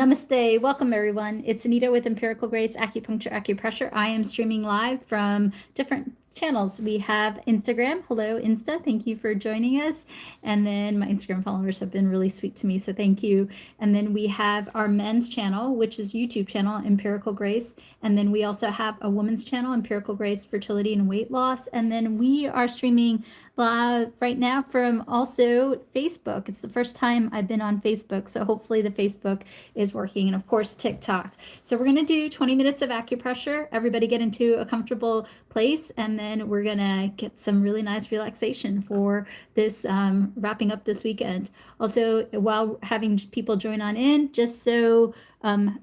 Namaste. Welcome, everyone. It's Anita with Empirical Grace Acupuncture Acupressure. I am streaming live from different channels. We have Instagram. Hello, Insta. Thank you for joining us. And then my Instagram followers have been really sweet to me, so thank you. And then we have our men's channel, which is YouTube channel, Empirical Grace. And then we also have a woman's channel, Empirical Grace Fertility and Weight Loss. And then we are streaming live right now from also Facebook. It's the first time I've been on Facebook, so hopefully the Facebook is working, and of course TikTok. So we're going to do 20 minutes of acupressure. Everybody get into a comfortable place, and then we're going to get some really nice relaxation for this wrapping up this weekend. Also, while having people join on in, just so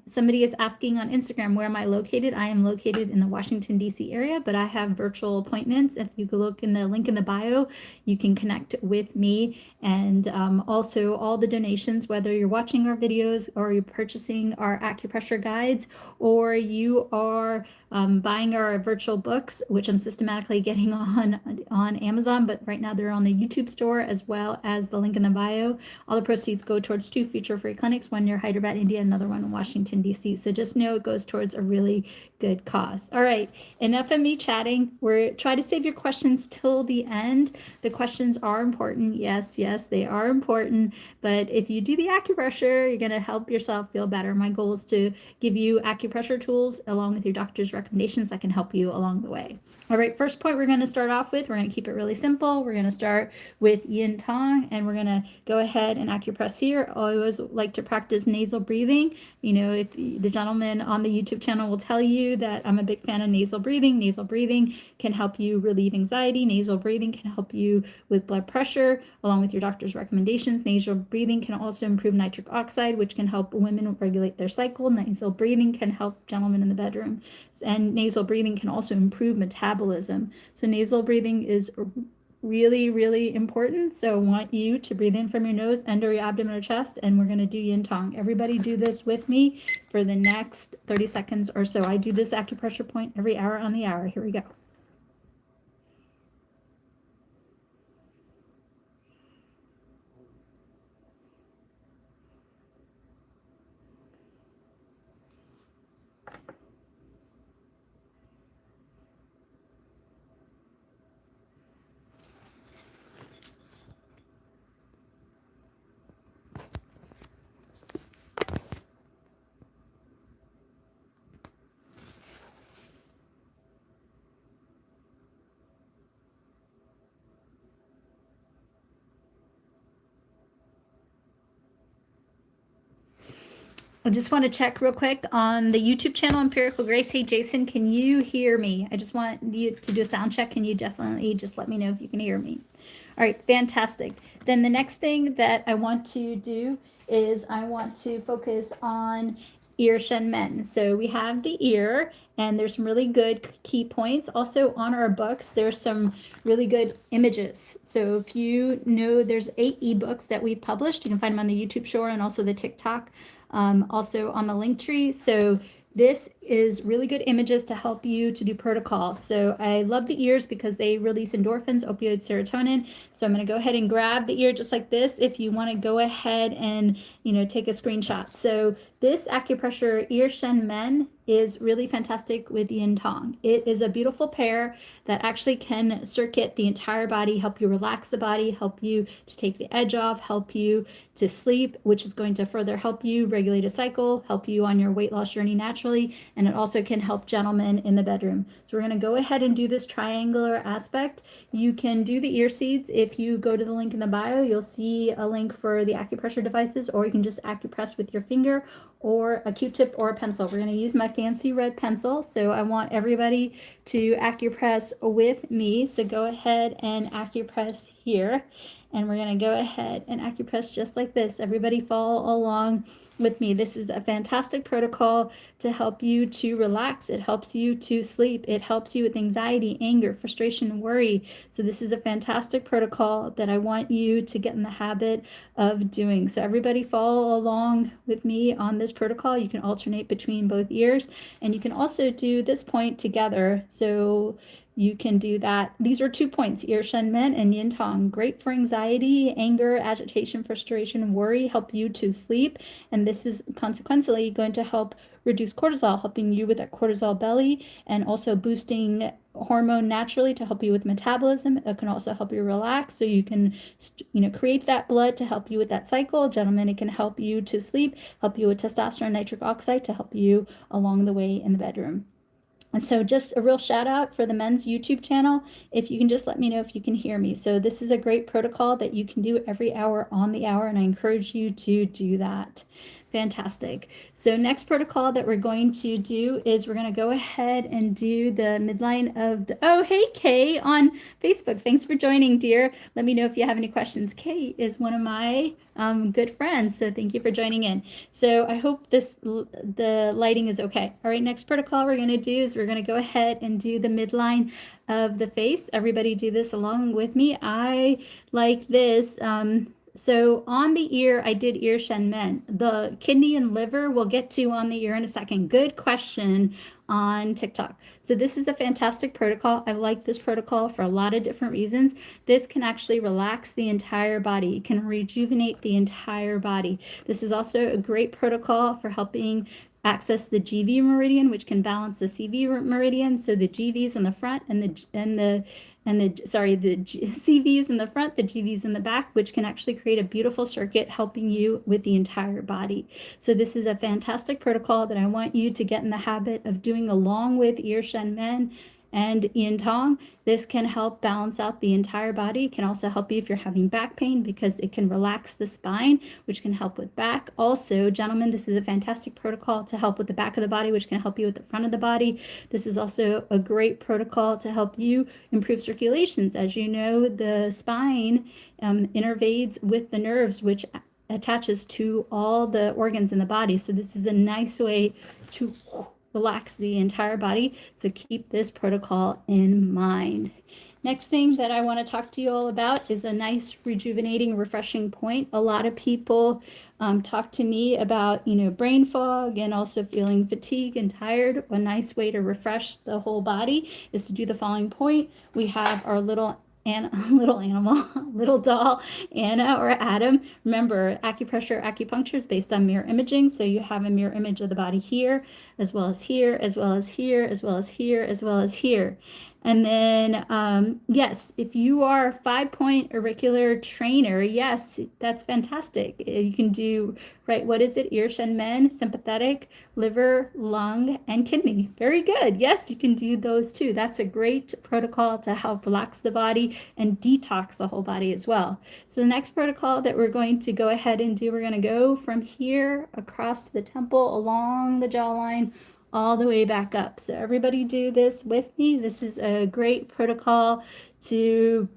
somebody is asking on Instagram, where am I located? I am located in the Washington, D.C. area, but I have virtual appointments. If you go look in the link in the bio, you can connect with me. And also all the donations, whether you're watching our videos or you're purchasing our acupressure guides, or you are buying our virtual books, which I'm systematically getting on Amazon, but right now they're on the YouTube store as well as the link in the bio. All the proceeds go towards 2 future free clinics, one near Hyderabad, India, another one in Washington, D.C. So just know it goes towards a really good cause. All right, enough of me chatting. We're trying to save your questions till the end. The questions are important. Yes, they are important. But if you do the acupressure, you're going to help yourself feel better. My goal is to give you acupressure tools along with your doctor's recommendations that can help you along the way. All right, first point we're going to start off with, we're going to keep it really simple. We're going to start with yin tong, and we're going to go ahead and acupress here. I always like to practice nasal breathing. You know, if the gentleman on the YouTube channel will tell you that I'm a big fan of nasal breathing. Nasal breathing can help you relieve anxiety. Nasal breathing can help you with blood pressure, along with your doctor's recommendations. Nasal breathing can also improve nitric oxide, which can help women regulate their cycle. Nasal breathing can help gentlemen in the bedroom. And nasal breathing can also improve metabolism. So nasal breathing is really, really important. So I want you to breathe in from your nose, under your abdomen or chest, and we're going to do yin tong. Everybody do this with me for the next 30 seconds or so. I do this acupressure point every hour on the hour. Here we go. I just want to check real quick on the YouTube channel, Empirical Grace. Hey, Jason, can you hear me? I just want you to do a sound check. Can you definitely just let me know if you can hear me? All right, fantastic. Then the next thing that I want to do is I want to focus on Erection men. So we have the ear, and there's some really good key points. Also on our books, there's some really good images. So if you know, there's 8 ebooks that we've published. You can find them on the YouTube store and also the TikTok. Also on the link tree. So this is really good images to help you to do protocols. So I love the ears because they release endorphins, opioids, serotonin. So I'm going to go ahead and grab the ear just like this if you want to go ahead and, you know, take a screenshot. So this acupressure Erection men is really fantastic with yin tong. It is a beautiful pair that actually can circuit the entire body, help you relax the body, help you to take the edge off, help you to sleep, which is going to further help you regulate a cycle, help you on your weight loss journey naturally, and it also can help gentlemen in the bedroom. So we're going to go ahead and do this triangular aspect. You can do the ear seeds. If you go to the link in the bio, you'll see a link for the acupressure devices, or you can just acupress with your finger or a Q-tip or a pencil. We're going to use my fancy red pencil, so I want everybody to acupress with me. So go ahead and acupress here, and we're going to go ahead and acupress just like this. Everybody follow along with me. This is a fantastic protocol to help you to relax. It helps you to sleep. It helps you with anxiety, anger, frustration, worry. So this is a fantastic protocol that I want you to get in the habit of doing. So everybody follow along with me on this protocol. You can alternate between both ears, and you can also do this point together. So you can do that. These are 2 points, Ir Shen Men and Yin Tong. Great for anxiety, anger, agitation, frustration, worry, help you to sleep. And this is consequently going to help reduce cortisol, helping you with that cortisol belly, and also boosting hormone naturally to help you with metabolism. It can also help you relax, so you can create that blood to help you with that cycle. Gentlemen, it can help you to sleep, help you with testosterone, nitric oxide to help you along the way in the bedroom. And so just a real shout out for the men's YouTube channel. If you can just let me know if you can hear me. So this is a great protocol that you can do every hour on the hour, and I encourage you to do that. Fantastic. So next protocol that we're going to do is we're going to go ahead and do the midline of the, oh, hey, Kay on Facebook. Thanks for joining, dear. Let me know if you have any questions. Kay is one of my good friends, so thank you for joining in. So I hope the lighting is okay. All right, next protocol we're going to do is we're going to go ahead and do the midline of the face. Everybody do this along with me. I like this. So on the ear, I did Ir Shen Men. The kidney and liver we'll get to on the ear in a second. Good question on TikTok. So this is a fantastic protocol. I like this protocol for a lot of different reasons. This can actually relax the entire body. It can rejuvenate the entire body. This is also a great protocol for helping access the GV meridian, which can balance the CV meridian. So the GVs in the front and the CVs in the front, the GVs in the back, which can actually create a beautiful circuit helping you with the entire body. So this is a fantastic protocol that I want you to get in the habit of doing along with Ir Shen Men and Yin Tong. This can help balance out the entire body. It can also help you if you're having back pain because it can relax the spine, which can help with back. Also, gentlemen, this is a fantastic protocol to help with the back of the body, which can help you with the front of the body. This is also a great protocol to help you improve circulations. As you know, the spine innervates with the nerves, which attaches to all the organs in the body. So this is a nice way to relax the entire body. So keep this protocol in mind. Next thing that I want to talk to you all about is a nice rejuvenating, refreshing point. A lot of people talk to me about, brain fog and also feeling fatigued and tired. A nice way to refresh the whole body is to do the following point. We have our little doll, Anna or Adam. Remember, acupressure, acupuncture is based on mirror imaging. So you have a mirror image of the body here, as well as here, as well as here, as well as here, as well as here. And then, yes, if you are a 5-point auricular trainer, yes, that's fantastic. You can do, right, what is it? Ir Shen Men, sympathetic, liver, lung, and kidney. Very good. Yes, you can do those too. That's a great protocol to help relax the body and detox the whole body as well. So the next protocol that we're going to go ahead and do, we're going to go from here across the temple, along the jawline, all the way back up. So everybody do this with me. This is a great protocol to,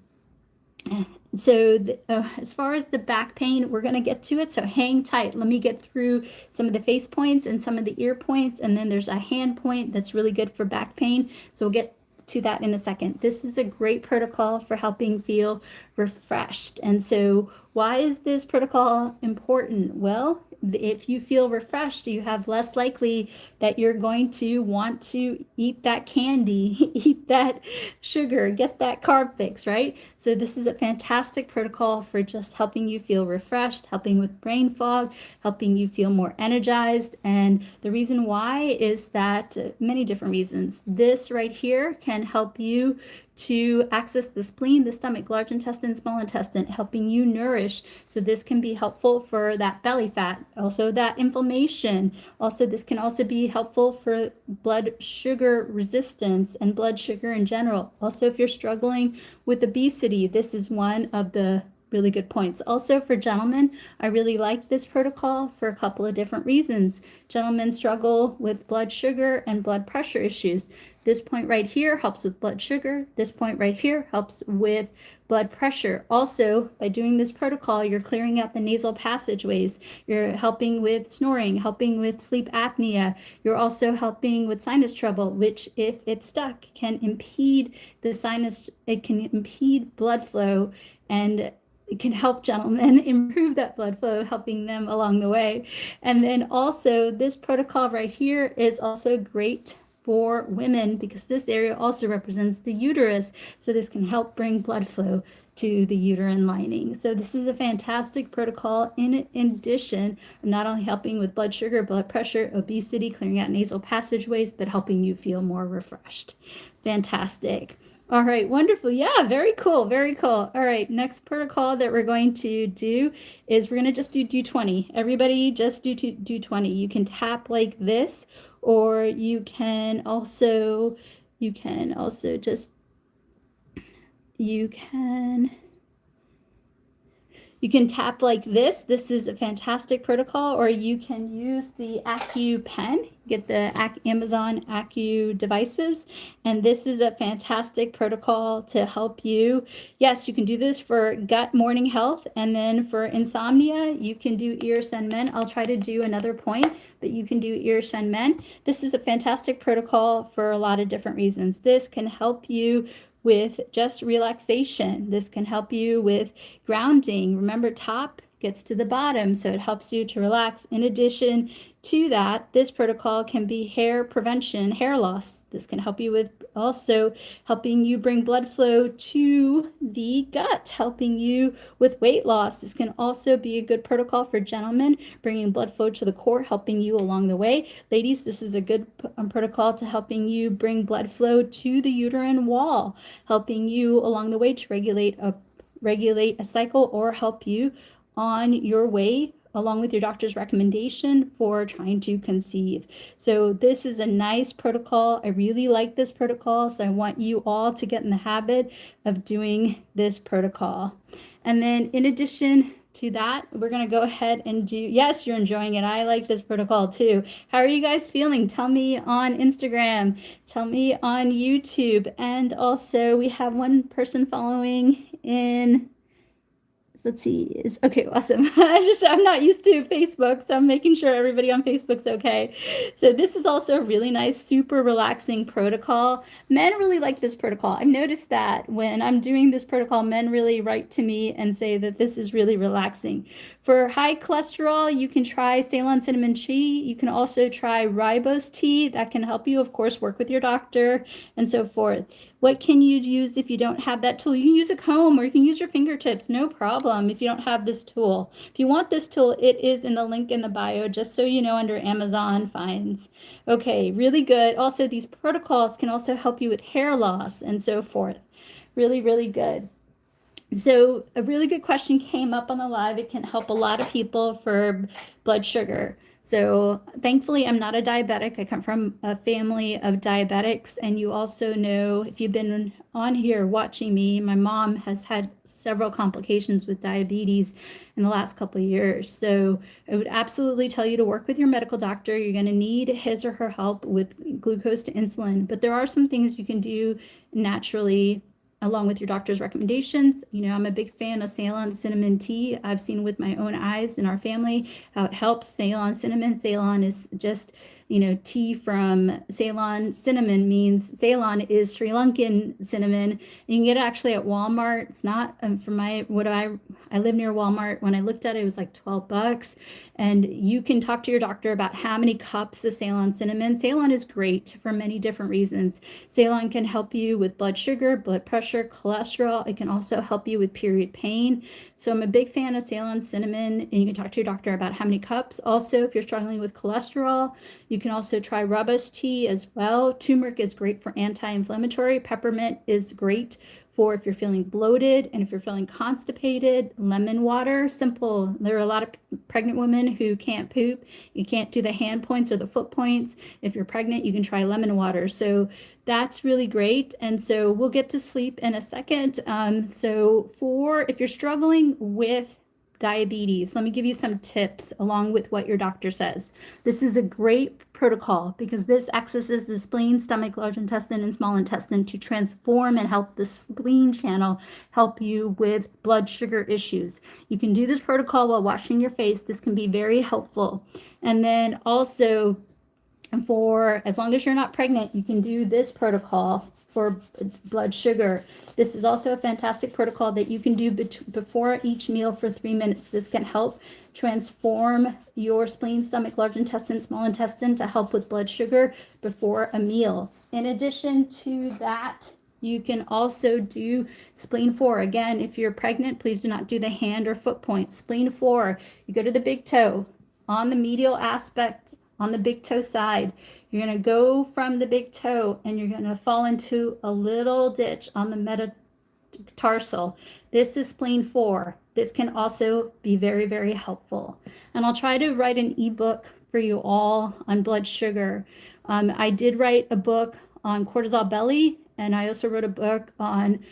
as far as the back pain, we're going to get to it. So hang tight. Let me get through some of the face points and some of the ear points. And then there's a hand point that's really good for back pain. So we'll get to that in a second. This is a great protocol for helping feel refreshed. And so why is this protocol important? Well, if you feel refreshed, you have less likely that you're going to want to eat that candy, eat that sugar, get that carb fix, right? So this is a fantastic protocol for just helping you feel refreshed, helping with brain fog, helping you feel more energized. And the reason why is that many different reasons. This right here can help you to access the spleen, the stomach, large intestine, small intestine, helping you nourish. So this can be helpful for that belly fat, also that inflammation. Also, this can also be helpful for blood sugar resistance and blood sugar in general. Also, if you're struggling with obesity, this is one of the really good points. Also for gentlemen, I really like this protocol for a couple of different reasons. Gentlemen struggle with blood sugar and blood pressure issues. This point right here helps with blood sugar. This point right here helps with blood pressure. Also, by doing this protocol, you're clearing out the nasal passageways. You're helping with snoring, helping with sleep apnea. You're also helping with sinus trouble, which if it's stuck can impede the sinus, it can impede blood flow, and it can help gentlemen improve that blood flow, helping them along the way. And then also this protocol right here is also great for women because this area also represents the uterus. So this can help bring blood flow to the uterine lining. So this is a fantastic protocol in addition of not only helping with blood sugar, blood pressure, obesity, clearing out nasal passageways, but helping you feel more refreshed. Fantastic. All right, wonderful. Yeah, very cool, very cool. All right, next protocol that we're going to do is we're going to just do 20. Everybody just do 20. You can tap like this, or you can also just you can tap like this. This is a fantastic protocol, or you can use the AcuPen. Get the Amazon Acu devices, and this is a fantastic protocol to help you. Yes, you can do this for gut morning health, and then for insomnia, you can do Erection. I'll try to do another point, but you can do Erection. This is a fantastic protocol for a lot of different reasons. This can help you with just relaxation. This can help you with grounding. Remember, top gets to the bottom, so it helps you to relax. In addition to that, this protocol can be hair prevention, hair loss. This can help you with also helping you bring blood flow to the gut, helping you with weight loss. This can also be a good protocol for gentlemen, bringing blood flow to the core, helping you along the way. Ladies, this is a good protocol to helping you bring blood flow to the uterine wall, helping you along the way to regulate a cycle or help you on your way along with your doctor's recommendation for trying to conceive. So this is a nice protocol. I really like this protocol, so I want you all to get in the habit of doing this protocol. And then in addition to that, we're going to go ahead and do, yes, you're enjoying it. I like this protocol too. How are you guys feeling? Tell me on Instagram, tell me on YouTube, and also we have one person following in, let's see, it's okay, awesome. I'm not used to Facebook, so I'm making sure everybody on Facebook's okay. So this is also a really nice, super relaxing protocol. Men really like this protocol. I've noticed that when I'm doing this protocol, men really write to me and say that this is really relaxing. For high cholesterol, you can try Ceylon cinnamon tea. You can also try rooibos tea. That can help you, of course, work with your doctor and so forth. What can you use if you don't have that tool? You can use a comb or you can use your fingertips, no problem if you don't have this tool. If you want this tool, it is in the link in the bio, just so you know, under Amazon finds. Okay, really good. Also, these protocols can also help you with hair loss and so forth. Really, really good. So a really good question came up on the live. It can help a lot of people for blood sugar. So thankfully, I'm not a diabetic. I come from a family of diabetics. And you also know, if you've been on here watching me, my mom has had several complications with diabetes in the last couple of years. So I would absolutely tell you to work with your medical doctor. You're going to need his or her help with glucose to insulin. But there are some things you can do naturally along with your doctor's recommendations. You know, I'm a big fan of Ceylon cinnamon tea. I've seen with my own eyes in our family how it helps. Ceylon cinnamon. Ceylon is just, you know, tea from Ceylon. Cinnamon means Ceylon is Sri Lankan cinnamon. You can get it actually at Walmart. It's not for my, I live near Walmart. When I looked at it, it was like $12. And you can talk to your doctor about how many cups of Ceylon cinnamon. Ceylon is great for many different reasons. Ceylon can help you with blood sugar, blood pressure, cholesterol. It can also help you with period pain. So I'm a big fan of Ceylon cinnamon, and you can talk to your doctor about how many cups. Also, if you're struggling with cholesterol, you can also try rooibos tea as well. Turmeric is great for anti-inflammatory. Peppermint is great for if you're feeling bloated and if you're feeling constipated. Lemon water, simple. There are a lot of pregnant women who can't poop. You can't do the hand points or the foot points. If you're pregnant, you can try lemon water. So that's really great. And so we'll get to sleep in a second. So if you're struggling with diabetes, let me give you some tips along with what your doctor says. This is a great protocol because this accesses the spleen, stomach, large intestine, and small intestine to transform and help the spleen channel help you with blood sugar issues. You can do this protocol while washing your face. This can be very helpful. And then also, for as long as you're not pregnant, you can do this protocol for blood sugar. This is also a fantastic protocol that you can do before each meal for 3 minutes. This can help transform your spleen, stomach, large intestine, small intestine to help with blood sugar before a meal. In addition to that, you can also do spleen 4. Again, if you're pregnant, please do not do the hand or foot point. Spleen 4, you go to the big toe on the medial aspect on the big toe side. You're going to go from the big toe and you're going to fall into a little ditch on the metatarsal. This is spleen 4. This can also be very, very helpful. And I'll try to write an ebook for you all on blood sugar. I did write a book on cortisol belly, and I also wrote a book on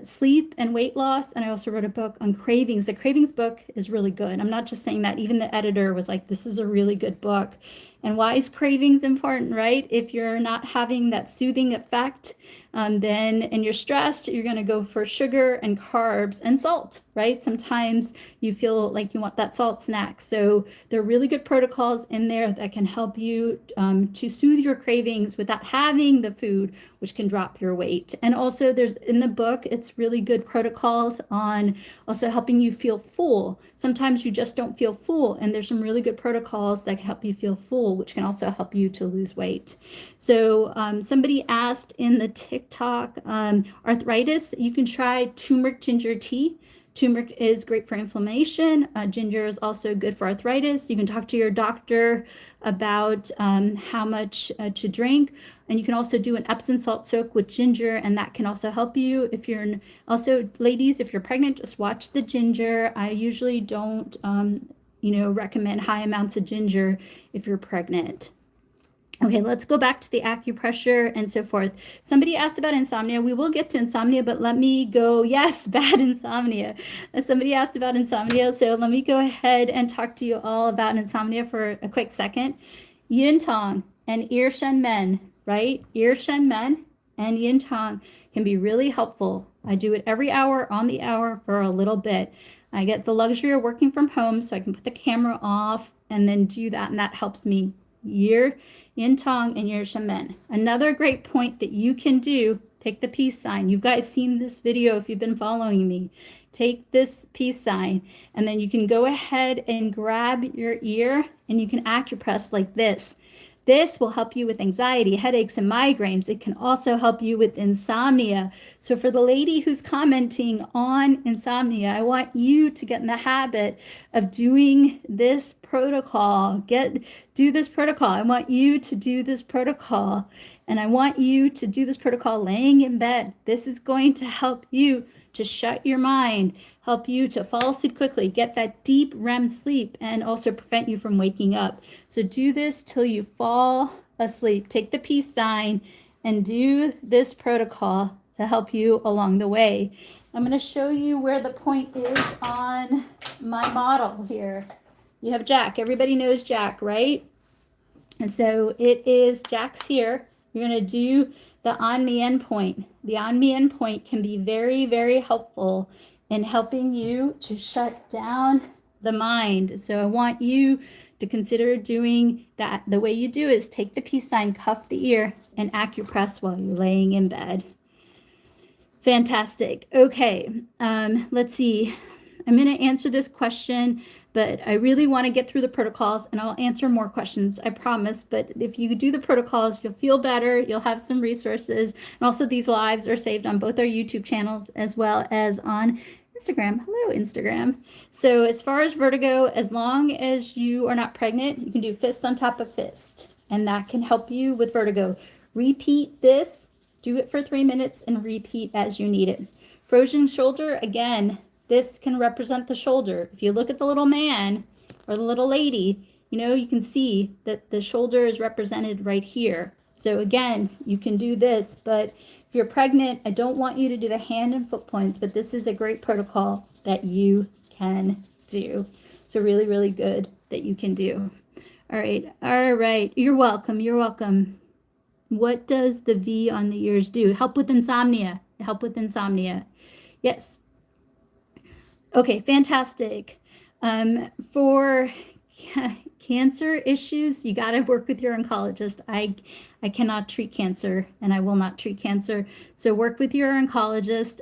sleep and weight loss, and I also wrote a book on cravings. The cravings book is really good. I'm not just saying that. Even the editor was like, this is a really good book. And why is cravings important, right? If you're not having that soothing effect, then and you're stressed, you're going to go for sugar and carbs and salt, right? Sometimes you feel like you want that salt snack. So there are really good protocols in there that can help you to soothe your cravings without having the food, which can drop your weight. And also there's in the book, it's really good protocols on also helping you feel full. Sometimes you just don't feel full, and there's some really good protocols that can help you feel full, which can also help you to lose weight. So somebody asked in the TikTok, arthritis, you can try turmeric ginger tea. Turmeric is great for inflammation. Ginger is also good for arthritis. You can talk to your doctor about how much to drink. And you can also do an Epsom salt soak with ginger, and that can also help you. If you're also, ladies, if you're pregnant, just watch the ginger. I usually don't, recommend high amounts of ginger if you're pregnant. Okay, let's go back to the acupressure and so forth. Somebody asked about insomnia. We will get to insomnia, but let me go. Yes, bad insomnia. Somebody asked about insomnia, so let me go ahead and talk to you all about insomnia for a quick second. Yin Tong and Ir Shen Men, right? Ir Shen Men and Yin Tong can be really helpful. I do it every hour on the hour for a little bit. I get the luxury of working from home, so I can put the camera off and then do that, and that helps me. Yin Tong and Ir Shen Men. Another great point that you can do, take the peace sign. You guys seen this video if you've been following me. Take this peace sign, and then you can go ahead and grab your ear and you can acupress like this. This will help you with anxiety, headaches, and migraines. It can also help you with insomnia. So for the lady who's commenting on insomnia, I want you to get in the habit of doing this protocol. Do this protocol. I want you to do this protocol. And I want you to do this protocol laying in bed. This is going to help you to shut your mind, help you to fall asleep quickly, get that deep REM sleep, and also prevent you from waking up. So do this till you fall asleep. Take the peace sign and do this protocol to help you along the way. I'm going to show you where the point is on my model here. You have Jack. Everybody knows Jack, right? And so it is Jack's here. You're going to do the on me end point. The on me end point can be very, very helpful in helping you to shut down the mind. So I want you to consider doing that. The way you do is take the peace sign, cuff the ear, and acupress while you're laying in bed. Fantastic. Okay, let's see. I'm going to answer this question, but I really want to get through the protocols, and I'll answer more questions, I promise. But if you do the protocols, you'll feel better. You'll have some resources. And also these lives are saved on both our YouTube channels as well as on Instagram. Hello, Instagram. So as far as vertigo, as long as you are not pregnant, you can do fist on top of fist, and that can help you with vertigo. Repeat this. Do it for 3 minutes and repeat as you need it. Frozen shoulder, again, this can represent the shoulder. If you look at the little man or the little lady, you can see that the shoulder is represented right here. So again, you can do this, but if you're pregnant, I don't want you to do the hand and foot points, but this is a great protocol that you can do. So really, really good that you can do. All right. You're welcome. What does the V on the ears do? Help with insomnia. Yes. Okay, fantastic. For cancer issues, you got to work with your oncologist. I cannot treat cancer, and I will not treat cancer. So work with your oncologist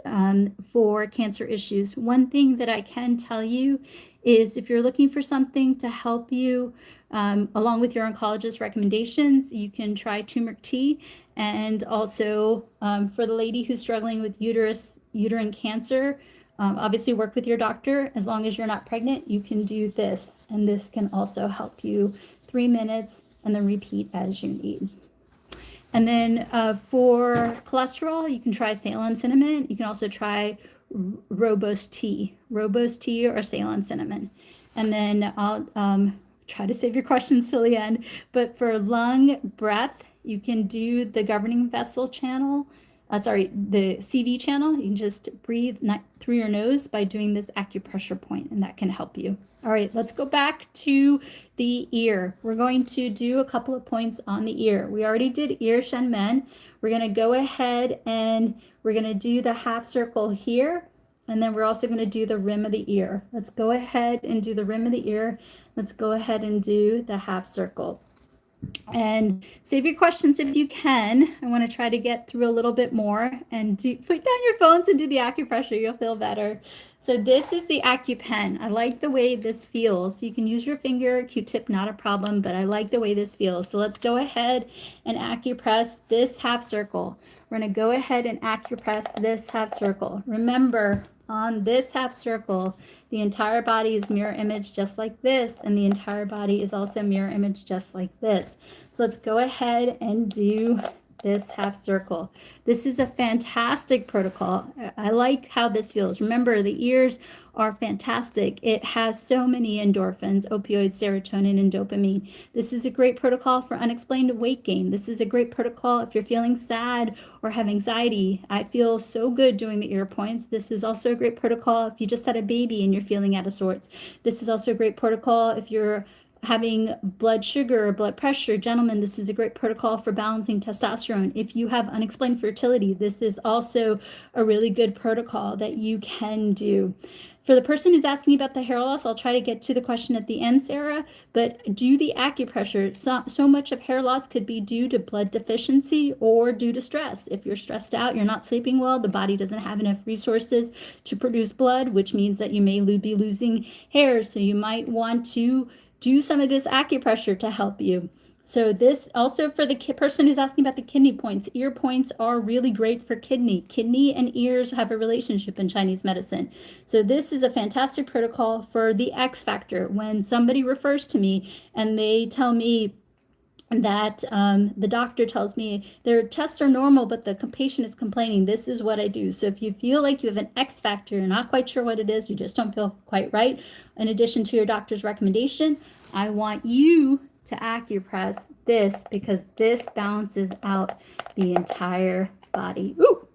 for cancer issues. One thing that I can tell you is if you're looking for something to help you along with your oncologist recommendations, you can try turmeric tea. And also for the lady who's struggling with uterine cancer, obviously work with your doctor. As long as you're not pregnant, you can do this. And this can also help you 3 minutes and then repeat as you need. And then for cholesterol, you can try Ceylon cinnamon. You can also try rooibos tea or Ceylon cinnamon. And then I'll try to save your questions till the end. But for lung breath, you can do the governing vessel channel. The CV channel. You can just breathe through your nose by doing this acupressure point, and that can help you. All right, let's go back to the ear. We're going to do a couple of points on the ear. We already did ear shen men. We're going to go ahead and we're going to do the half circle here, and then we're also going to do the rim of the ear. Let's go ahead and do the rim of the ear. Let's go ahead and do the half circle. And save your questions if you can. I want to try to get through a little bit more, and put down your phones and do the acupressure. You'll feel better. So this is the AcuPen. I like the way this feels. You can use your finger, Q-tip, not a problem, but I like the way this feels. So let's go ahead and acupress this half circle. We're going to go ahead and acupress this half circle. Remember, on this half circle, the entire body is mirror image just like this, and the entire body is also mirror image just like this. So let's go ahead and do this half circle. This is a fantastic protocol. I like how this feels. Remember, the ears are fantastic. It has so many endorphins, opioids, serotonin, and dopamine. This is a great protocol for unexplained weight gain. This is a great protocol if you're feeling sad or have anxiety. I feel so good doing the ear points. This is also a great protocol if you just had a baby and you're feeling out of sorts. This is also a great protocol if you're having blood sugar or blood pressure. Gentlemen, this is a great protocol for balancing testosterone. If you have unexplained fertility, this is also a really good protocol that you can do. For the person who's asking about the hair loss, I'll try to get to the question at the end, Sarah, but do the acupressure. So much of hair loss could be due to blood deficiency or due to stress. If you're stressed out, you're not sleeping well, the body doesn't have enough resources to produce blood, which means that you may be losing hair. So you might want to do some of this acupressure to help you. So this also for the person who's asking about the kidney points. Ear points are really great for kidney. Kidney and ears have a relationship in Chinese medicine. So this is a fantastic protocol for the X factor. When somebody refers to me and they tell me that the doctor tells me their tests are normal, but the patient is complaining, this is what I do. So if you feel like you have an X factor, you're not quite sure what it is, you just don't feel quite right, in addition to your doctor's recommendation, I want you to acupress this, because this balances out the entire body. Ooh!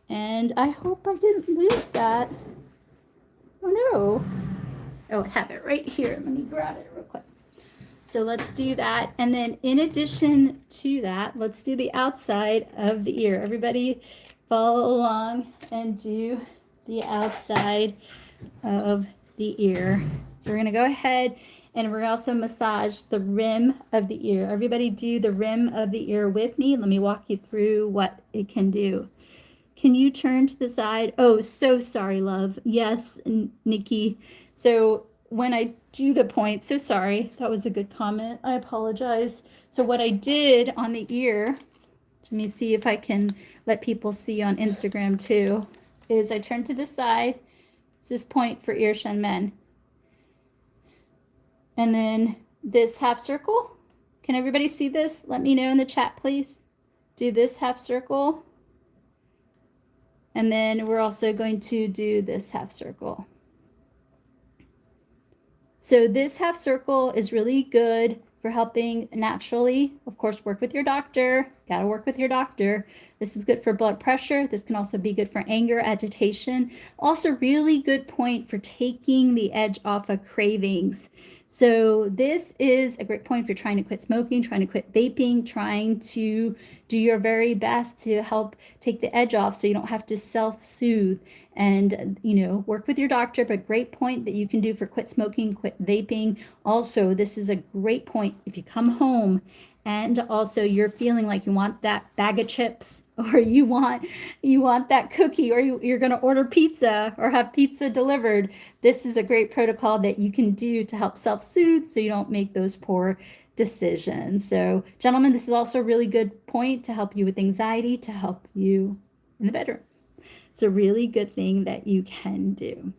And I hope I didn't lose that. Oh no. Oh, I have it right here. Let me grab it real quick. So let's do that. And then in addition to that, let's do the outside of the ear. Everybody follow along and do the outside of the ear. So we're going to go ahead and we're also massage the rim of the ear. Everybody do the rim of the ear with me. Let me walk you through what it can do. Can you turn to the side? Oh, so sorry, love. Yes, Nikki. So when I do the point, so sorry, that was a good comment. I apologize. So what I did on the ear, let me see if I can let people see on Instagram too, is I turned to the side. It's this point for ear shen men. And then this half circle. Can everybody see this? Let me know in the chat, please. Do this half circle. And then we're also going to do this half circle. So this half circle is really good for helping naturally. Of course, work with your doctor. Got to work with your doctor. This is good for blood pressure. This can also be good for anger, agitation. Also really good point for taking the edge off of cravings. So this is a great point if you're trying to quit smoking, trying to quit vaping, trying to do your very best to help take the edge off so you don't have to self-soothe and, work with your doctor. But great point that you can do for quit smoking, quit vaping. Also, this is a great point if you come home and also you're feeling like you want that bag of chips or you want that cookie, or you're going to order pizza or have pizza delivered. This is a great protocol that you can do to help self-soothe so you don't make those poor decisions. So gentlemen, this is also a really good point to help you with anxiety, to help you in the bedroom. It's a really good thing that you can do.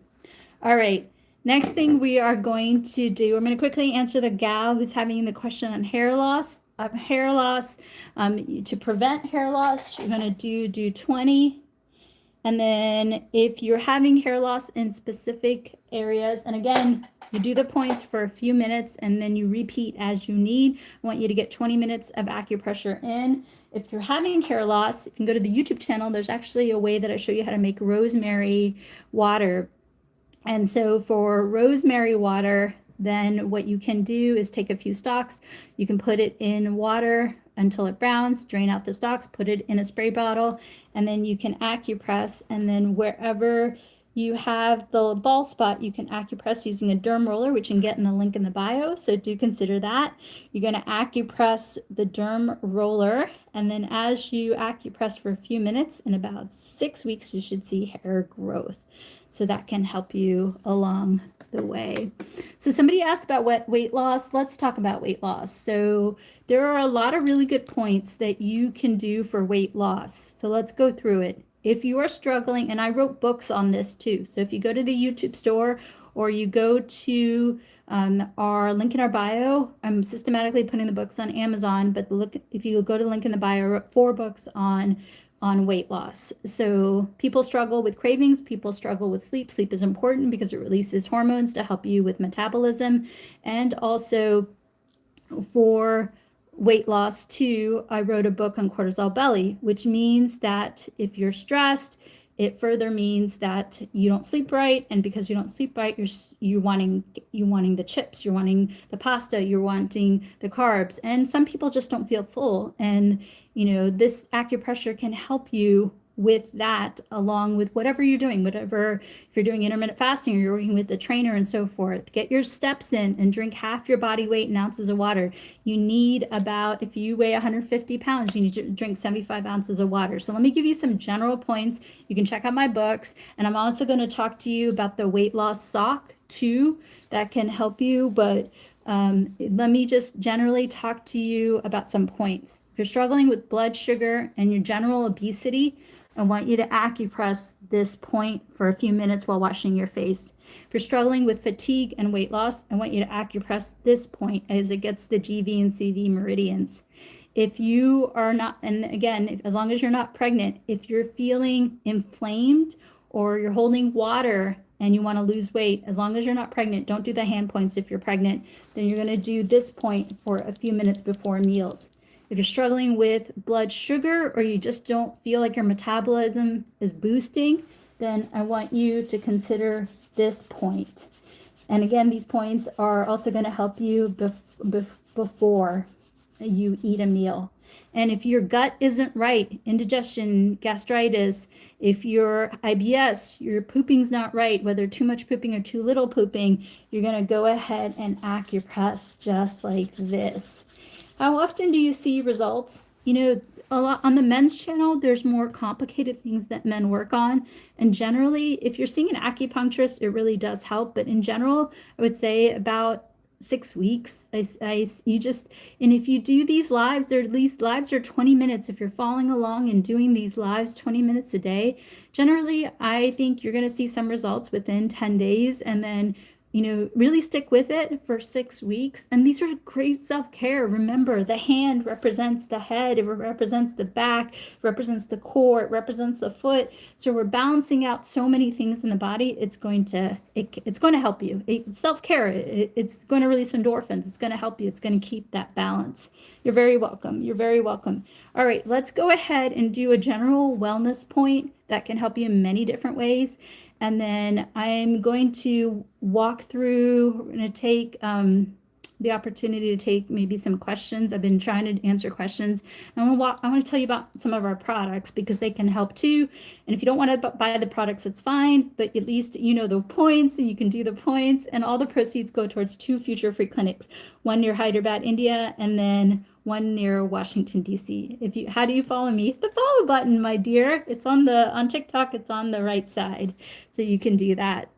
All right. Next thing we are going to do, I'm going to quickly answer the gal who's having the question on hair loss. To prevent hair loss, you're going to do 20. And then if you're having hair loss in specific areas, and again, you do the points for a few minutes and then you repeat as you need. I want you to get 20 minutes of acupressure in. If you're having hair loss, you can go to the YouTube channel. There's actually a way that I show you how to make rosemary water. And so for rosemary water, then what you can do is take a few stalks. You can put it in water until it browns, drain out the stalks, put it in a spray bottle, and then you can acupress. And then wherever you have the ball spot, you can acupress using a derm roller, which you can get in the link in the bio. So do consider that. You're going to acupress the derm roller. And then as you acupress for a few minutes, in about 6 weeks, you should see hair growth. So that can help you along the way. So somebody asked about weight loss. Let's talk about weight loss. So there are a lot of really good points that you can do for weight loss. So let's go through it. If you are struggling, and I wrote books on this too. So if you go to the YouTube store or you go to our link in our bio, I'm systematically putting the books on Amazon, but if you go to the link in the bio, I wrote 4 books on weight loss. So people struggle with cravings, people struggle with sleep. Sleep is important because it releases hormones to help you with metabolism. And also for weight loss too, I wrote a book on cortisol belly, which means that if you're stressed, it further means that you don't sleep right, and because you don't sleep right, you're wanting the chips, you're wanting the pasta, you're wanting the carbs, and some people just don't feel full. And this acupressure can help you with that, along with whatever you're doing, if you're doing intermittent fasting or you're working with the trainer and so forth. Get your steps in and drink half your body weight in ounces of water. You need about, if you weigh 150 pounds, you need to drink 75 ounces of water. So let me give you some general points. You can check out my books, and I'm also going to talk to you about the weight loss sock too that can help you. But let me just generally talk to you about some points. If you're struggling with blood sugar and your general obesity, I want you to acupress this point for a few minutes while washing your face. If you're struggling with fatigue and weight loss, I want you to acupress this point as it gets the GV and CV meridians. If you are not, and again, as long as you're not pregnant, if you're feeling inflamed or you're holding water and you want to lose weight, as long as you're not pregnant, don't do the hand points if you're pregnant, then you're going to do this point for a few minutes before meals. If you're struggling with blood sugar or you just don't feel like your metabolism is boosting, then I want you to consider this point. And again, these points are also going to help you before you eat a meal. And if your gut isn't right, indigestion, gastritis, if your IBS, your pooping's not right, whether too much pooping or too little pooping, you're going to go ahead and acupress just like this. How often do you see results? A lot on the men's channel, there's more complicated things that men work on. And generally, if you're seeing an acupuncturist, it really does help. But in general, I would say about 6 weeks. And if you do these lives, these lives are 20 minutes. If you're following along and doing these lives 20 minutes a day, generally, I think you're going to see some results within 10 days. And then really stick with it for 6 weeks. And these are great self-care. Remember, the hand represents the head, it represents the back, represents the core, it represents the foot. So we're balancing out so many things in the body. It's going to help you. Self-care, it's going to release endorphins. It's going to help you. It's going to keep that balance. You're very welcome. You're very welcome. All right, let's go ahead and do a general wellness point that can help you in many different ways. And then I'm going to walk through, we're going to take the opportunity to take maybe some questions. I've been trying to answer questions. I want to tell you about some of our products because they can help too. And if you don't want to buy the products, it's fine, but at least you know the points and you can do the points, and all the proceeds go towards 2 future free clinics, one near Hyderabad, India, and then one near Washington, D.C. How do you follow me? The follow button, my dear. It's on TikTok, it's on the right side. So you can do that.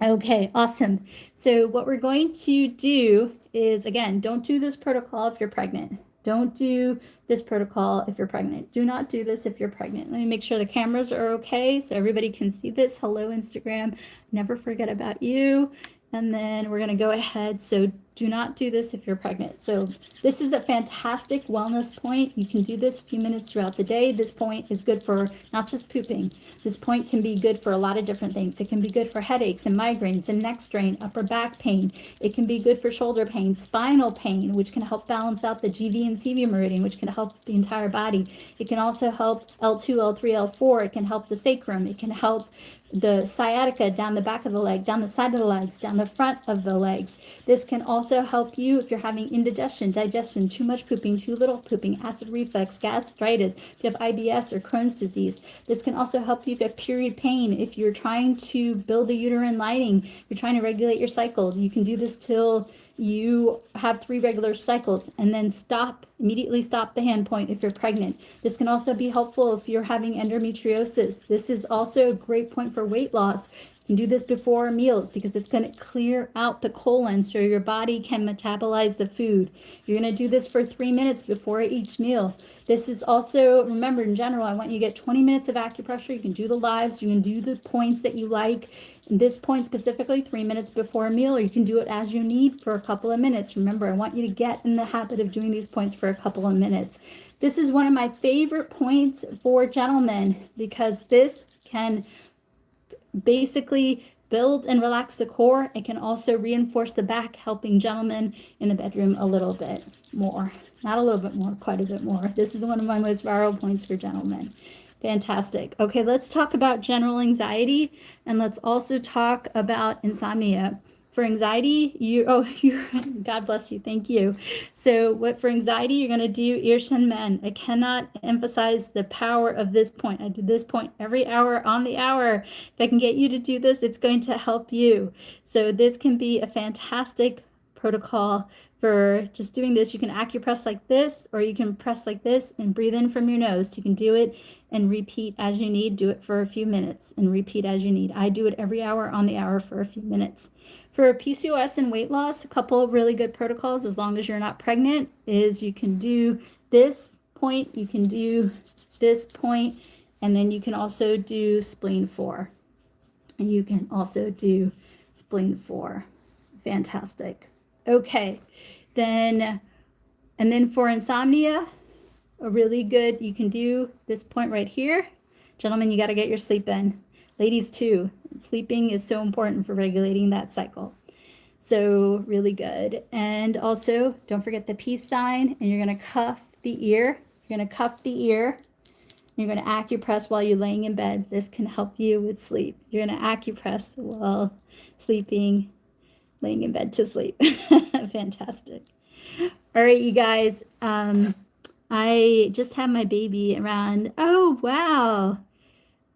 Okay, awesome. So what we're going to do is, again, don't do this protocol if you're pregnant. Don't do this protocol if you're pregnant. Do not do this if you're pregnant. Let me make sure the cameras are okay so everybody can see this. Hello, Instagram. Never forget about you. And then we're going to go ahead. So do not do this if you're pregnant. So this is a fantastic wellness point. You can do this a few minutes throughout the day. This point is good for not just pooping. This point can be good for a lot of different things. It can be good for headaches and migraines and neck strain, upper back pain. It can be good for shoulder pain, spinal pain, which can help balance out the GV and CV meridian, which can help the entire body. It can also help L2, L3, L4. It can help the sacrum. It can help the sciatica down the back of the leg, down the side of the legs, down the front of the legs. This can also help you if you're having indigestion, digestion, too much pooping, too little pooping, acid reflux, gastritis, if you have IBS or Crohn's disease. This can also help you if you have period pain, if you're trying to build a uterine lining, you're trying to regulate your cycle. You can do this till you have 3 regular cycles, and then immediately stop the hand point if you're pregnant. This can also be helpful if you're having endometriosis. This is also a great point for weight loss. You can do this before meals because it's going to clear out the colon so your body can metabolize the food. You're going to do this for 3 minutes before each meal. This is also, remember, in general, I want you to get 20 minutes of acupressure. You can do the lives, you can do the points that you like. This point specifically, 3 minutes before a meal, or you can do it as you need for a couple of minutes. Remember, I want you to get in the habit of doing these points for a couple of minutes. This is one of my favorite points for gentlemen because this can basically build and relax the core. It can also reinforce the back, helping gentlemen in the bedroom a little bit more. Not a little bit more, quite a bit more. This is one of my most viral points for gentlemen. Fantastic. Okay, let's talk about general anxiety, and let's also talk about insomnia. For anxiety, God bless you, thank you. So for anxiety, you're going to do Erection. I cannot emphasize the power of this point. I do this point every hour on the hour. If I can get you to do this, it's going to help you. So this can be a fantastic protocol for just doing this. You can acupress like this, or you can press like this and breathe in from your nose. You can do it and repeat as you need. Do it for a few minutes and repeat as you need. I do it every hour on the hour for a few minutes. For PCOS and weight loss, a couple of really good protocols, as long as you're not pregnant, is you can do this point, you can do this point, and then you can also do spleen 4. And you can also do spleen 4. Fantastic. Okay, and then for insomnia, a really good, you can do this point right here. Gentlemen, you got to get your sleep in. Ladies too. Sleeping is so important for regulating that cycle. So really good. And also, don't forget the peace sign, and you're going to cuff the ear. You're going to cuff the ear. You're going to acupress while you're laying in bed. This can help you with sleep. You're going to acupress while sleeping, laying in bed to sleep. Fantastic. All right, you guys. I just had my baby around. Oh, wow.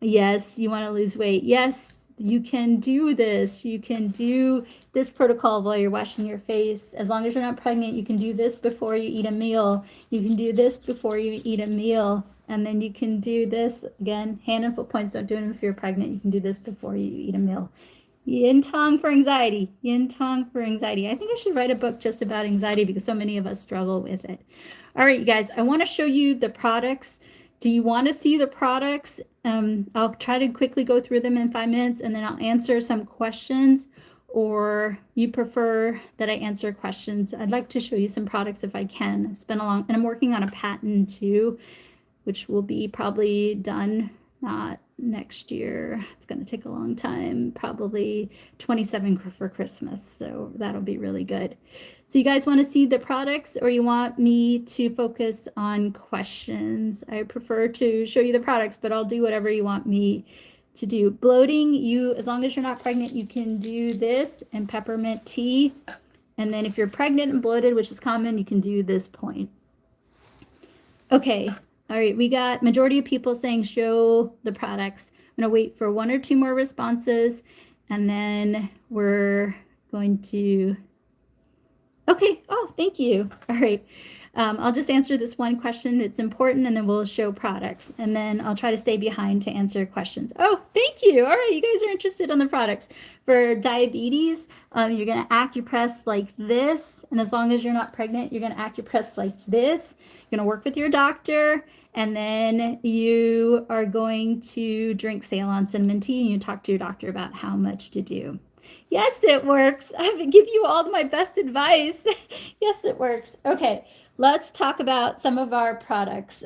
Yes, you want to lose weight. Yes, you can do this. You can do this protocol while you're washing your face. As long as you're not pregnant, you can do this before you eat a meal. You can do this before you eat a meal. And then you can do this, again, hand and foot points. Don't do them if you're pregnant. You can do this before you eat a meal. Yin Tong for anxiety. Yin Tong for anxiety. I think I should write a book just about anxiety because so many of us struggle with it. All right, you guys, I want to show you the products. Do you want to see the products? I'll try to quickly go through them in 5 minutes, and then I'll answer some questions, or you prefer that I answer questions. I'd like to show you some products if I can. It's been a long, and I'm working on a patent too, which will be probably done not next year. It's going to take a long time, probably 27 for Christmas. So that'll be really good. So you guys want to see the products or you want me to focus on questions? I prefer to show you the products, but I'll do whatever you want me to do. Bloating, as long as you're not pregnant, you can do this and peppermint tea. And then if you're pregnant and bloated, which is common, you can do this point. Okay. All right. We got majority of people saying show the products. I'm going to wait for 1 or 2 more responses, and then we're going to, okay. Oh, thank you. All right. I'll just answer this one question. It's important, and then we'll show products. And then I'll try to stay behind to answer questions. Oh, thank you. All right, you guys are interested on the products. For diabetes, you're going to acupress like this. And as long as you're not pregnant, you're going to acupress like this. You're going to work with your doctor. And then you are going to drink Ceylon cinnamon tea, and you talk to your doctor about how much to do. Yes, it works. I give you all my best advice. Yes, it works. Okay. Let's talk about some of our products.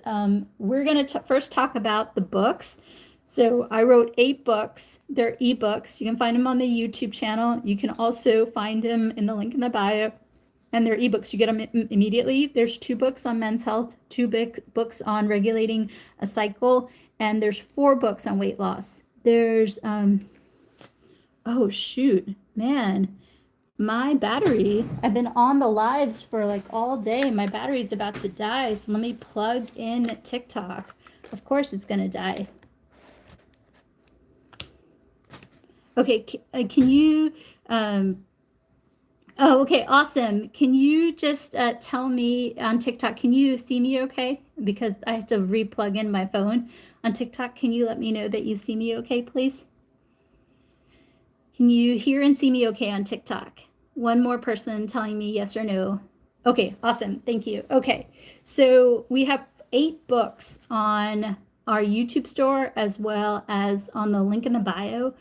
We're going to first talk about the books. So I wrote 8 books. They're ebooks. You can find them on the YouTube channel. You can also find them in the link in the bio. And they're ebooks. You get them immediately. There's 2 books on men's health, 2 books on regulating a cycle, and there's 4 books on weight loss. There's, oh shoot, man. My battery, I've been on the lives for like all day. My battery's about to die. So let me plug in TikTok. Of course it's going to die. Okay. Can you, oh, okay. Awesome. Can you just tell me on TikTok, can you see me okay? Because I have to re-plug in my phone on TikTok. Can you let me know that you see me okay, please? Can you hear and see me okay on TikTok? One more person telling me yes or no. Okay, awesome. Thank you. Okay, so we have 8 books on our YouTube store as well as on the link in the bio.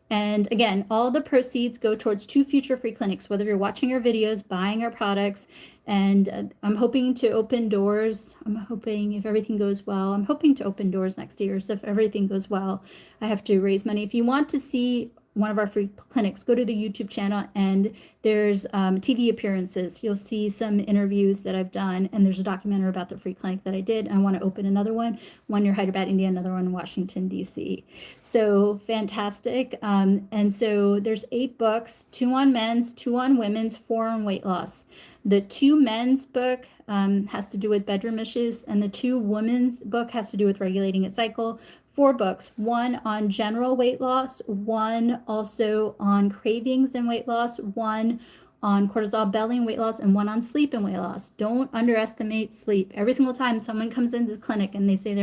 And again, all the proceeds go towards 2 future free clinics, whether you're watching our videos, buying our products, and I'm hoping to open doors. I'm hoping if everything goes well, I'm hoping to open doors next year. So if everything goes well, I have to raise money. If you want to see one of our free clinics, go to the YouTube channel, and there's TV appearances. You'll see some interviews that I've done, and there's a documentary about the free clinic that I did. I want to open another one near Hyderabad, India, another one in Washington, D.C. So fantastic. And so there's 8 books, 2 on men's, 2 on women's, 4 on weight loss. The 2 men's book has to do with bedroom issues, and the 2 women's book has to do with regulating a cycle. 4 books, 1 on general weight loss, 1 also on cravings and weight loss, 1 on cortisol belly and weight loss, and 1 on sleep and weight loss. Don't underestimate sleep. Every single time someone comes into the clinic and they say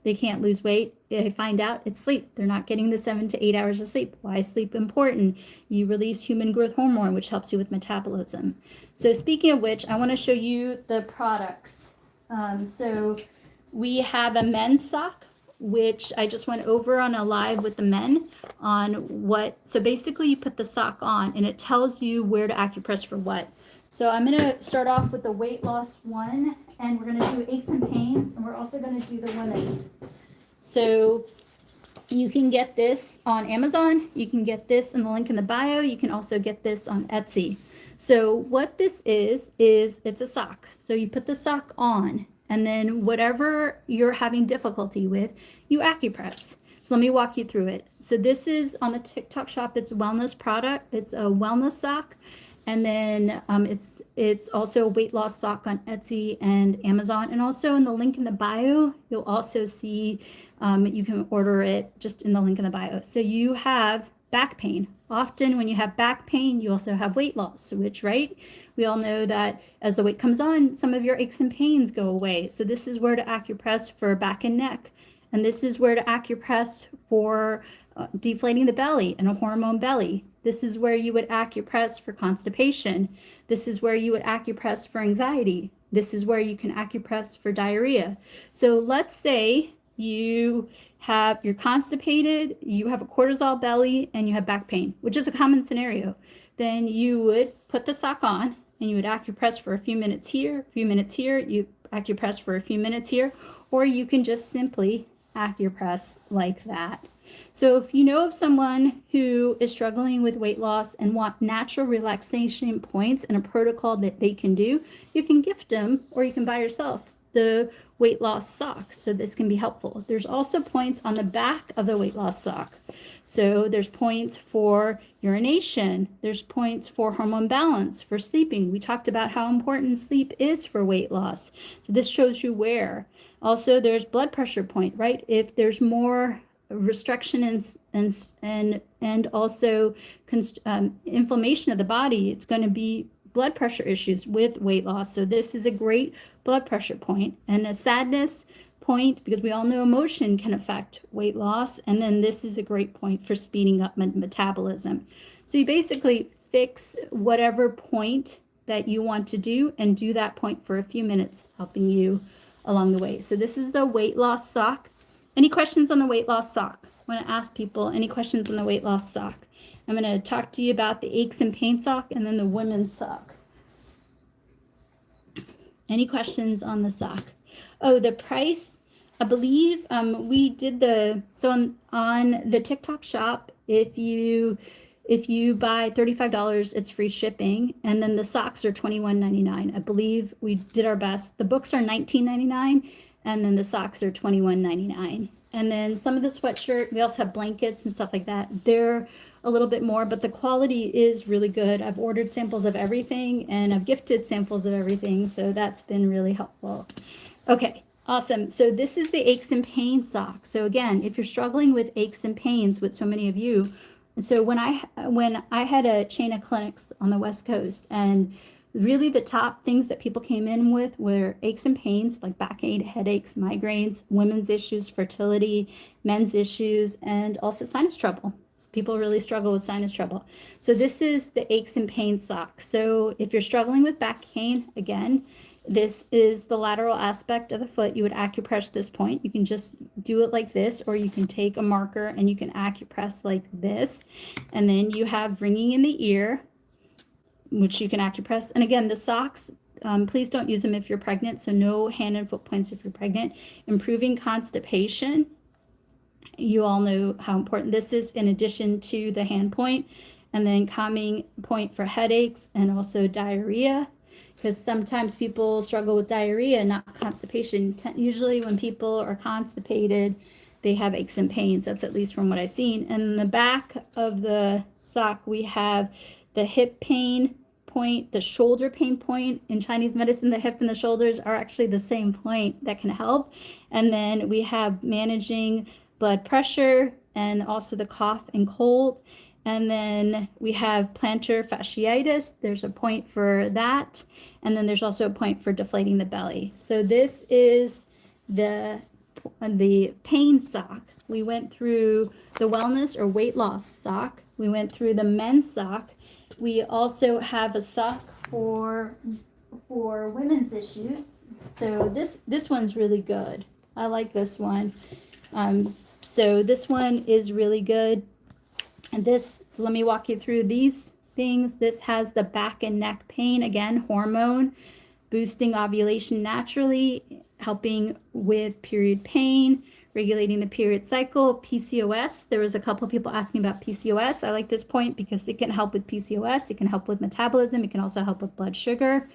they can't lose weight, they find out it's sleep. They're not getting the 7 to 8 hours of sleep. Why is sleep important? You release human growth hormone, which helps you with metabolism. So speaking of which, I want to show you the products. So we have a men's sock, which I just went over on a live with the men on so basically you put the sock on and it tells you where to acupress for what. So I'm going to start off with the weight loss one, and we're going to do aches and pains, and we're also going to do the women's. So you can get this on Amazon. You can get this in the link in the bio. You can also get this on Etsy. So what this is it's a sock. So you put the sock on, and then whatever you're having difficulty with, you acupress. So let me walk you through it. So this is on the TikTok shop. It's a wellness product. It's a wellness sock. And then it's also a weight loss sock on Etsy and Amazon. And also in the link in the bio, you'll also see you can order it just in the link in the bio. So you have back pain. Often when you have back pain, you also have weight loss, which, right? We all know that as the weight comes on, some of your aches and pains go away. So this is where to acupress for back and neck. And this is where to acupress for deflating the belly and a hormone belly. This is where you would acupress for constipation. This is where you would acupress for anxiety. This is where you can acupress for diarrhea. So let's say you're constipated, you have a cortisol belly, and you have back pain, which is a common scenario. Then you would put the sock on and you would acupress for a few minutes here, a few minutes here, you acupress for a few minutes here, or you can just simply acupress like that. So if you know of someone who is struggling with weight loss and want natural relaxation points and a protocol that they can do, you can gift them, or you can buy yourself the weight loss sock. So this can be helpful. There's also points on the back of the weight loss sock. So there's points for urination. There's points for hormone balance, for sleeping. We talked about how important sleep is for weight loss. So this shows you where. Also, there's blood pressure point, right? If there's more restriction and also inflammation of the body, it's going to be blood pressure issues with weight loss. So this is a great blood pressure point. And a sadness point, because we all know emotion can affect weight loss. And then this is a great point for speeding up metabolism. So you basically fix whatever point that you want to do and do that point for a few minutes, helping you along the way. So this is the weight loss sock. Any questions on the weight loss sock? I want to ask people any questions on the weight loss sock. I'm going to talk to you about the aches and pain sock and then the women's sock. Any questions on the sock? Oh, the price, I believe we did on the TikTok shop, if you buy $35, it's free shipping, and then the socks are $21.99. I believe we did our best. The books are $19.99, and then the socks are $21.99. And then some of the sweatshirt, we also have blankets and stuff like that. They're a little bit more, but the quality is really good. I've ordered samples of everything, and I've gifted samples of everything, so that's been really helpful. Okay, awesome. So this is the aches and pains sock. So again, if you're struggling with aches and pains, with so many of you, so when I had a chain of clinics on the West Coast, and really the top things that people came in with were aches and pains, like backache, headaches, migraines, women's issues, fertility, men's issues, and also sinus trouble. People really struggle with sinus trouble. So this is the aches and pains sock. So if you're struggling with back pain, again, this is the lateral aspect of the foot. You would acupress this point. You can just do it like this, or you can take a marker and you can acupress like this. And then you have ringing in the ear, which you can acupress. And again, the socks, please don't use them if you're pregnant. So no hand and foot points if you're pregnant. Improving constipation. You all know how important this is, in addition to the hand point. And then calming point for headaches and also diarrhea, because sometimes people struggle with diarrhea, not constipation. Usually when people are constipated, they have aches and pains. That's at least from what I've seen. And in the back of the sock, we have the hip pain point, the shoulder pain point. In Chinese medicine, the hip and the shoulders are actually the same point that can help. And then we have managing blood pressure and also the cough and cold. And then we have plantar fasciitis. There's a point for that. And then there's also a point for deflating the belly. So this is the pain sock. We went through the wellness or weight loss sock. We went through the men's sock. We also have a sock for women's issues. So this one's really good. I like this one. So this one is really good. And this, let me walk you through these things. This has the back and neck pain. Again, hormone, boosting ovulation naturally, helping with period pain, regulating the period cycle, PCOS. There was a couple of people asking about PCOS. I like this point because it can help with PCOS. It can help with metabolism. It can also help with blood sugar.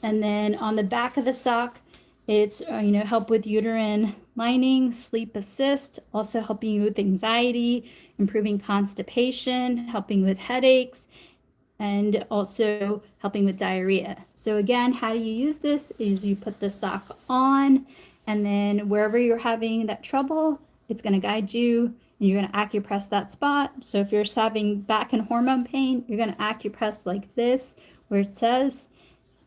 And then on the back of the sock, it's, help with uterine lining, sleep assist, also helping you with anxiety, improving constipation, helping with headaches, and also helping with diarrhea. So again, how do you use this is you put the sock on, and then wherever you're having that trouble, it's going to guide you, and you're going to acupress that spot. So if you're having back and hormone pain, you're going to acupress like this, where it says,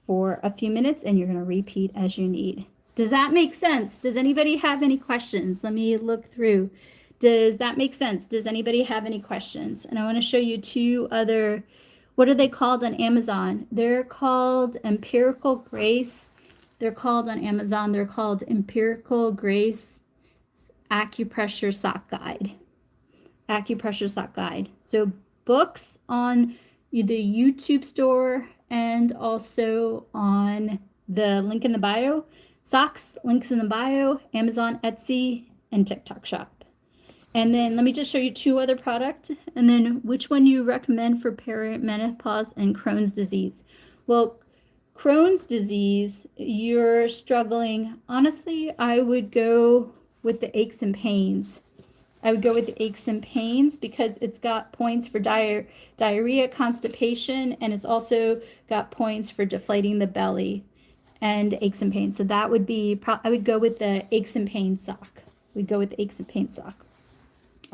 for a few minutes, and you're going to repeat as you need. Does that make sense? Does anybody have any questions? Let me look through. Does that make sense? Does anybody have any questions? And I want to show you two other, what are they called on Amazon? They're called Empirical Grace. They're called on Amazon, they're called Empirical Grace Acupressure Sock Guide. Acupressure Sock Guide. So books on the YouTube store and also on the link in the bio. Socks, links in the bio, Amazon, Etsy, and TikTok shop. And then let me just show you 2 other products, and then which one you recommend for perimenopause and Crohn's disease. Well, Crohn's disease, you're struggling. Honestly, I would go with the aches and pains. I would go with the aches and pains because it's got points for diarrhea, constipation, and it's also got points for deflating the belly and aches and pains. So that would be, I would go with the aches and pains sock. We'd go with the aches and pains sock.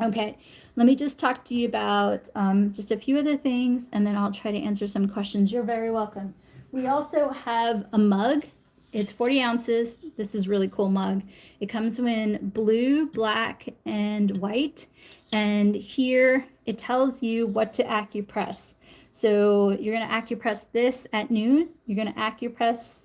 Okay, let me just talk to you about just a few other things, and then I'll try to answer some questions. You're very welcome. We also have a mug. It's 40 ounces. This is a really cool mug. It comes in blue, black, and white. And here it tells you what to acupress. So you're going to acupress this at noon. You're going to acupress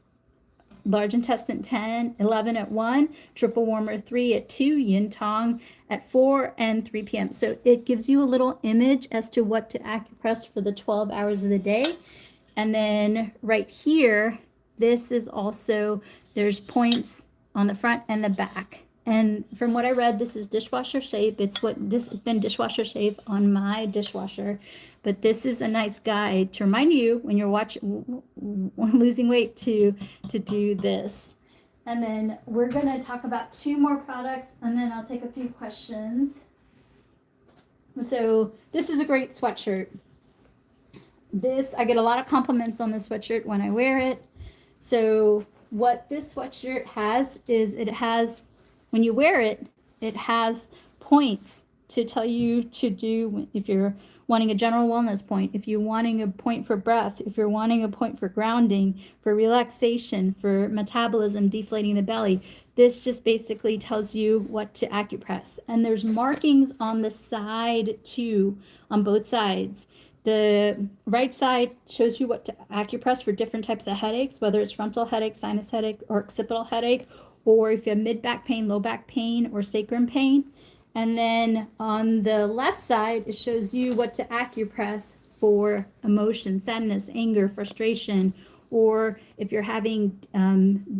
large intestine 10, 11 at 1, triple warmer 3 at 2, yin tong at 4, and 3 p.m. So it gives you a little image as to what to acupress for the 12 hours of the day. And then right here, this is also, there's points on the front and the back. And from what I read, this is dishwasher safe. It's been dishwasher safe on my dishwasher. But this is a nice guide to remind you when you're losing weight to do this. And then we're going to talk about 2 more products, and then I'll take a few questions. So this is a great sweatshirt. I get a lot of compliments on this sweatshirt when I wear it. So what this sweatshirt has is when you wear it, it has points to tell you to do if you're wanting a general wellness point, if you're wanting a point for breath, if you're wanting a point for grounding, for relaxation, for metabolism, deflating the belly. This just basically tells you what to acupress. And there's markings on the side too, on both sides. The right side shows you what to acupress for different types of headaches, whether it's frontal headache, sinus headache, or occipital headache, or if you have mid back pain, low back pain, or sacrum pain. And then on the left side, it shows you what to acupress for emotion, sadness, anger, frustration, or if you're having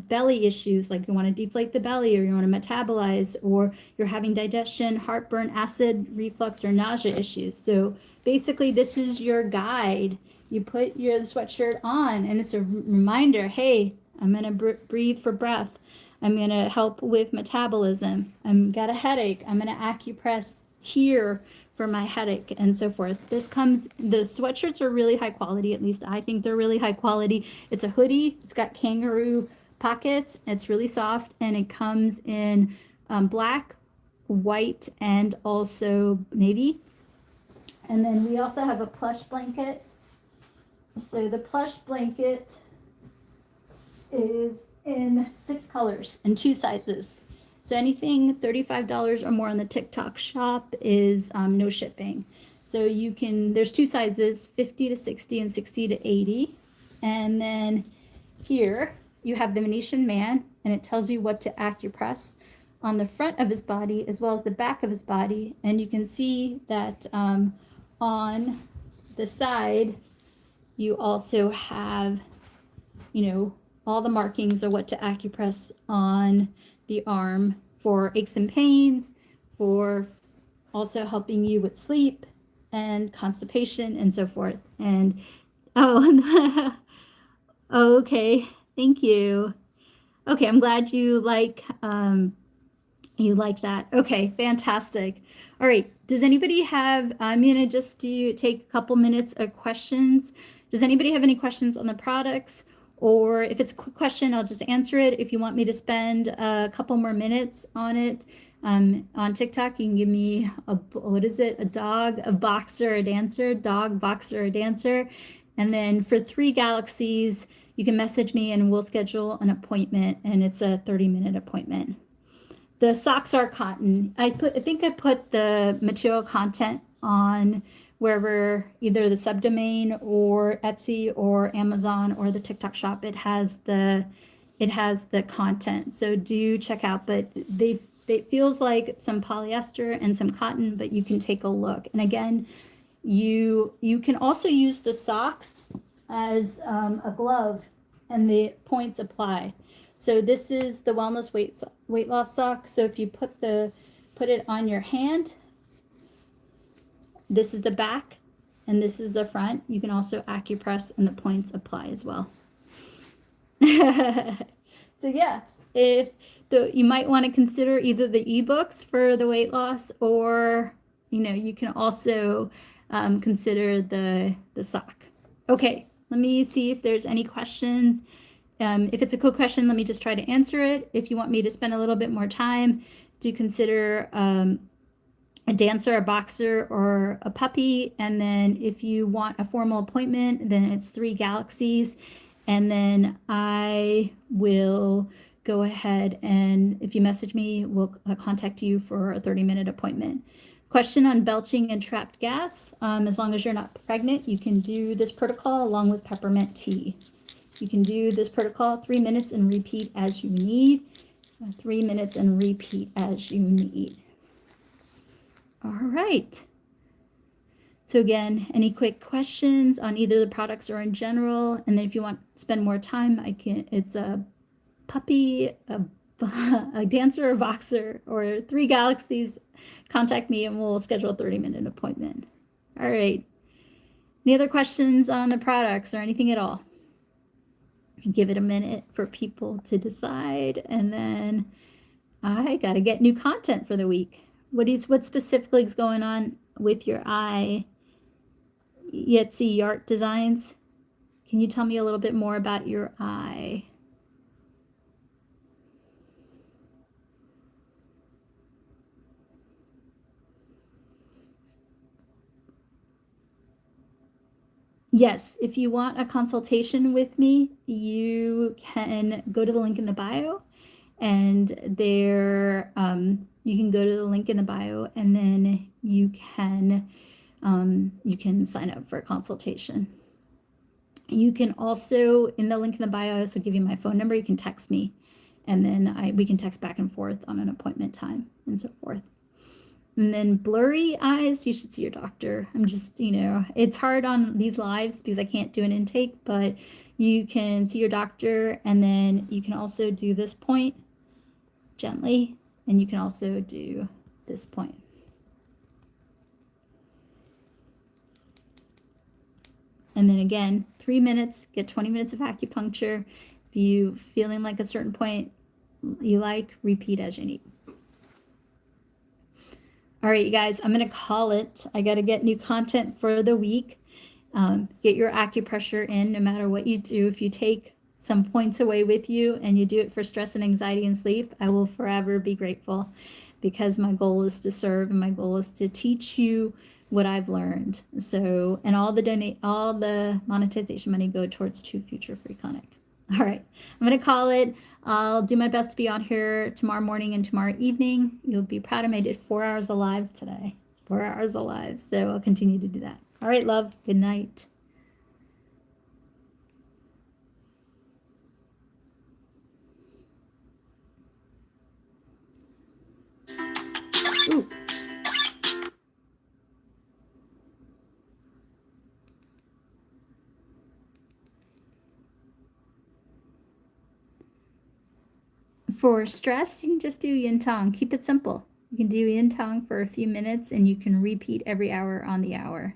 belly issues, like you want to deflate the belly, or you want to metabolize, or you're having digestion, heartburn, acid reflux, or nausea issues. So basically, this is your guide. You put your sweatshirt on, and it's a reminder, hey, I'm going to breathe for breath. I'm going to help with metabolism. I've got a headache. I'm going to acupress here for my headache, and so forth. The sweatshirts are really high quality, at least I think they're really high quality. It's a hoodie. It's got kangaroo pockets. It's really soft, and it comes in black, white, and also navy. And then we also have a plush blanket. So the plush blanket is in 6 colors and 2 sizes. So anything $35 or more on the TikTok shop is no shipping. So there's 2 sizes, 50 to 60 and 60 to 80. And then here you have the Venetian man, and it tells you what to acupress on the front of his body as well as the back of his body. And you can see that on the side, you also have, all the markings of what to acupress on the arm for aches and pains, for also helping you with sleep and constipation and so forth. And okay, thank you. Okay, I'm glad you like that. Okay, fantastic. All right, does anybody have, I'm gonna just take a couple minutes of questions. Does anybody have any questions on the products? Or if it's a quick question, I'll just answer it. If you want me to spend a couple more minutes on it, on TikTok, you can give me a dog, a boxer, a dancer, dog, boxer, a dancer. And then for 3 galaxies, you can message me and we'll schedule an appointment, and it's a 30-minute appointment. The socks are cotton. I think I put the material content on wherever, either the subdomain or Etsy or Amazon or the TikTok shop. It has the content. So do check out, but it feels like some polyester and some cotton, but you can take a look. And again, you can also use the socks as a glove, and the points apply. So this is the wellness weight loss sock. So if you put the put it on your hand. This is the back and this is the front. You can also acupress and the points apply as well. So yeah, you might want to consider either the ebooks for the weight loss, or you can also consider the sock. Okay, let me see if there's any questions. If it's a quick question, let me just try to answer it. If you want me to spend a little bit more time, do consider a dancer, a boxer, or a puppy. And then if you want a formal appointment, then it's 3 galaxies. And then I will go ahead and if you message me, we'll contact you for a 30-minute appointment. Question on belching and trapped gas. As long as you're not pregnant, you can do this protocol along with peppermint tea. You can do this protocol 3 minutes and repeat as you need. 3 minutes and repeat as you need. All right. So again, any quick questions on either the products or in general? And then if you want to spend more time, it's a puppy, a dancer, a boxer, or 3 galaxies. Contact me and we'll schedule a 30-minute appointment. All right. Any other questions on the products or anything at all? Give it a minute for people to decide. And then I got to get new content for the week. What specifically is going on with your eye? Yetzi Yart Designs. Can you tell me a little bit more about your eye? Yes, if you want a consultation with me, you can go to the link in the bio, and there you can go to the link in the bio, and then you can sign up for a consultation. You can also, in the link in the bio, I also give you my phone number. You can text me, and then we can text back and forth on an appointment time and so forth. And then blurry eyes, you should see your doctor. I'm just, it's hard on these lives because I can't do an intake, but you can see your doctor, and then you can also do this point gently, and you can also do this point. And then again, 3 minutes, get 20 minutes of acupuncture. If you feeling like a certain point you like, repeat as you need. All right, you guys, I'm going to call it. I got to get new content for the week. Get your acupressure in no matter what you do. If you take some points away with you and you do it for stress and anxiety and sleep, I will forever be grateful, because my goal is to serve and my goal is to teach you what I've learned. So, and all the monetization money go towards 2 future free clinic. All right, I'm going to call it. I'll do my best to be on here tomorrow morning and tomorrow evening. You'll be proud of me. I did 4 hours of lives today. 4 hours of lives. So I'll continue to do that. All right, love. Good night. Ooh. For stress, you can just do yin tong. Keep it simple. You can do yin tong for a few minutes, and you can repeat every hour on the hour.